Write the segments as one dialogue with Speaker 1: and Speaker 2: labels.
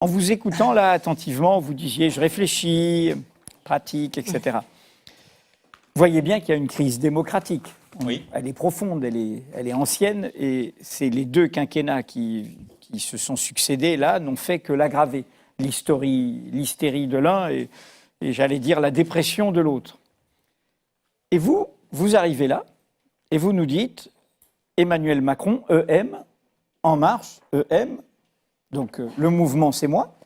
Speaker 1: En vous écoutant là attentivement, vous disiez je réfléchis, pratique, etc. Vous voyez bien qu'il y a une crise démocratique.
Speaker 2: Oui.
Speaker 1: Elle est profonde, elle est ancienne, et c'est les deux quinquennats qui se sont succédés là n'ont fait que l'aggraver. L'hystérie de l'un et j'allais dire la dépression de l'autre. Et vous arrivez là et vous nous dites Emmanuel Macron, EM, En Marche, EM, donc le mouvement c'est moi.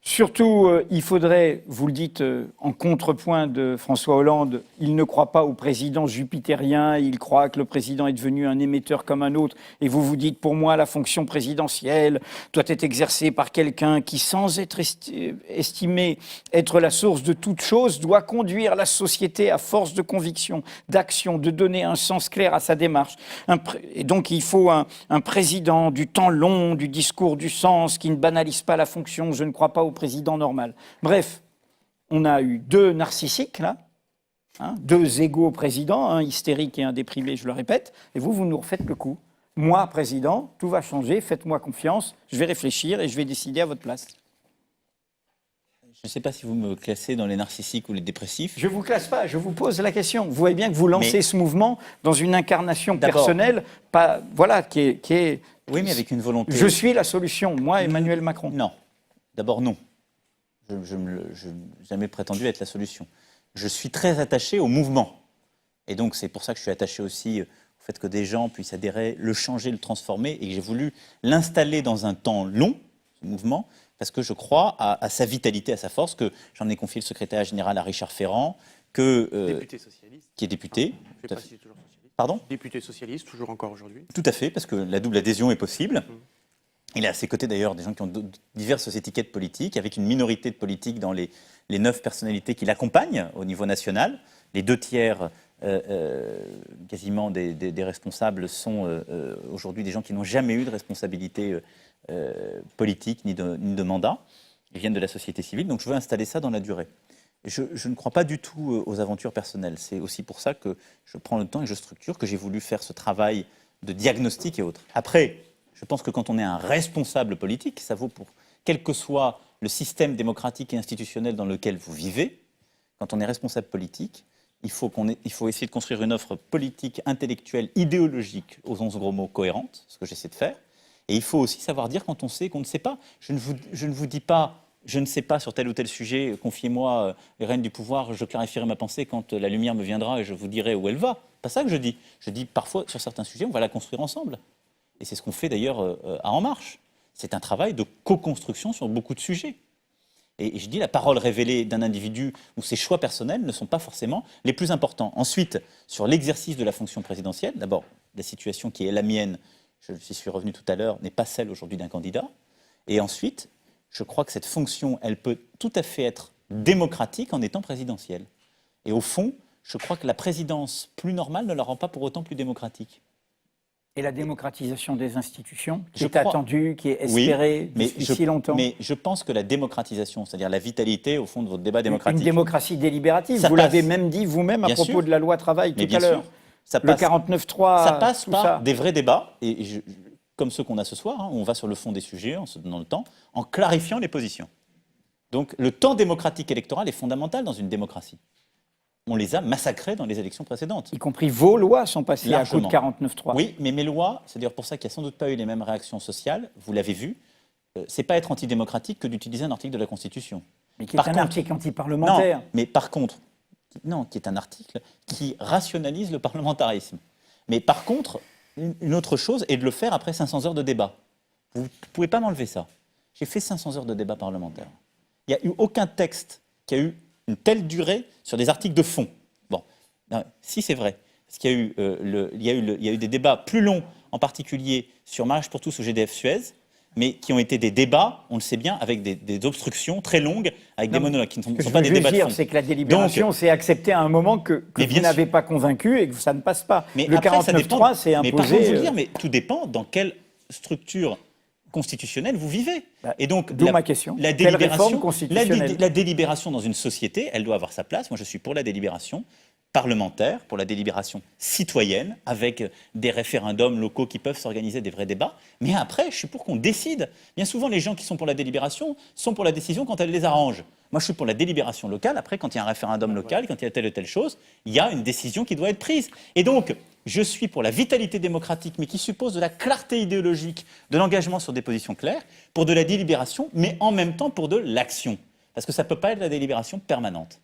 Speaker 1: Surtout, il faudrait, vous le dites en contrepoint de François Hollande, il ne croit pas au président jupitérien, il croit que le président est devenu un émetteur comme un autre. Et vous vous dites, pour moi, la fonction présidentielle doit être exercée par quelqu'un qui, sans être estimé être la source de toute chose, doit conduire la société à force de conviction, d'action, de donner un sens clair à sa démarche. Et donc, il faut un président du temps long, du discours du sens, qui ne banalise pas la fonction, je ne crois pas au président normal. Bref, on a eu deux narcissiques, là, deux égaux présidents, un hystérique et un déprimé, je le répète, et vous nous refaites le coup. Moi, président, tout va changer, faites-moi confiance, je vais réfléchir et je vais décider à votre place.
Speaker 2: Je ne sais pas si vous me classez dans les narcissiques ou les dépressifs.
Speaker 1: Je ne vous classe pas, je vous pose la question. Vous voyez bien que vous lancez ce mouvement dans une incarnation personnelle, qui est...
Speaker 2: Oui, mais avec une volonté...
Speaker 1: Je suis la solution, moi, Emmanuel Macron.
Speaker 2: Non. D'abord, non. Je n'ai jamais prétendu être la solution. Je suis très attaché au mouvement. Et donc, c'est pour ça que je suis attaché aussi au fait que des gens puissent adhérer, le changer, le transformer, et que j'ai voulu l'installer dans un temps long, ce mouvement, parce que je crois à sa vitalité, à sa force, que j'en ai confié le secrétaire général à Richard Ferrand,
Speaker 3: député socialiste.
Speaker 2: Qui est député.
Speaker 3: Je ne sais pas si c'est toujours socialiste.
Speaker 2: Pardon ?
Speaker 3: Député socialiste, toujours encore aujourd'hui.
Speaker 2: Tout à fait, parce que la double adhésion est possible. Il est à ses côtés d'ailleurs des gens qui ont diverses étiquettes politiques, avec une minorité de politiques dans les 9 personnalités qui l'accompagnent au niveau national. Les 2 tiers quasiment des responsables sont aujourd'hui des gens qui n'ont jamais eu de responsabilité politique ni de mandat. Ils viennent de la société civile, donc je veux installer ça dans la durée. Je ne crois pas du tout aux aventures personnelles. C'est aussi pour ça que je prends le temps et je structure, que j'ai voulu faire ce travail de diagnostic et autres. Après, je pense que quand on est un responsable politique, ça vaut pour quel que soit le système démocratique et institutionnel dans lequel vous vivez, quand on est responsable politique, il faut essayer de construire une offre politique, intellectuelle, idéologique, aux 11 gros mots, cohérente, ce que j'essaie de faire. Et il faut aussi savoir dire quand on sait qu'on ne sait pas. Je ne vous dis pas, je ne sais pas sur tel ou tel sujet, confiez-moi les rênes du pouvoir, je clarifierai ma pensée quand la lumière me viendra et je vous dirai où elle va. Pas ça que je dis. Je dis parfois, sur certains sujets, on va la construire ensemble. Et c'est ce qu'on fait d'ailleurs à En Marche. C'est un travail de co-construction sur beaucoup de sujets. Et je dis, la parole révélée d'un individu ou ses choix personnels ne sont pas forcément les plus importants. Ensuite, sur l'exercice de la fonction présidentielle, d'abord, la situation qui est la mienne, j'y suis revenu tout à l'heure, n'est pas celle aujourd'hui d'un candidat. Et ensuite, je crois que cette fonction, elle peut tout à fait être démocratique en étant présidentielle. Et au fond, je crois que la présidence plus normale ne la rend pas pour autant plus démocratique.
Speaker 1: Et la démocratisation des institutions, qui est attendue, qui est espérée depuis si longtemps.
Speaker 2: Mais je pense que la démocratisation, c'est-à-dire la vitalité, au fond, de votre débat démocratique...
Speaker 1: Une démocratie délibérative, vous l'avez même dit vous-même à propos de la loi travail tout à l'heure. Le 49.3,
Speaker 2: ça passe par des vrais débats, comme ceux qu'on a ce soir, on va sur le fond des sujets, en se donnant le temps, en clarifiant les positions. Donc le temps démocratique électoral est fondamental dans une démocratie. On les a massacrés dans les élections précédentes.
Speaker 1: Y compris vos lois sont passées à coup de 49.3.
Speaker 2: Oui, mais mes lois, c'est d'ailleurs pour ça qu'il n'y a sans doute pas eu les mêmes réactions sociales, vous l'avez vu, c'est pas être antidémocratique que d'utiliser un article de la Constitution.
Speaker 1: Mais qui est un article anti-parlementaire.
Speaker 2: Non, mais par contre, qui est un article qui rationalise le parlementarisme. Mais par contre, une autre chose est de le faire après 500 heures de débat. Vous ne pouvez pas m'enlever ça. J'ai fait 500 heures de débat parlementaire. Il n'y a eu aucun texte qui a eu une telle durée sur des articles de fond. Bon, non, si c'est vrai, parce qu'il y a eu des débats plus longs, en particulier sur Mariage pour tous ou GDF Suez, mais qui ont été des débats, on le sait bien, avec des obstructions très longues, avec des monologues qui ne sont pas des débats de fond.
Speaker 1: C'est que la délibération, c'est accepté à un moment que vous n'avez pas convaincu et que ça ne passe pas.
Speaker 2: Mais
Speaker 1: le 49.3, c'est imposé.
Speaker 2: Mais par contre, vous le dire, mais tout dépend dans quelle structure constitutionnelle vous vivez.
Speaker 1: Et donc, d'où ma question.
Speaker 2: Quelle réforme constitutionnelle ? La délibération dans une société, elle doit avoir sa place. Moi, je suis pour la délibération. parlementaire, pour la délibération citoyenne, avec des référendums locaux qui peuvent s'organiser, des vrais débats. Mais après, je suis pour qu'on décide. Bien souvent, les gens qui sont pour la délibération sont pour la décision quand elle les arrange. Moi, je suis pour la délibération locale. Après, quand il y a un référendum local, quand il y a telle ou telle chose, il y a une décision qui doit être prise. Et donc, je suis pour la vitalité démocratique, mais qui suppose de la clarté idéologique, de l'engagement sur des positions claires, pour de la délibération, mais en même temps pour de l'action. Parce que ça ne peut pas être la délibération permanente.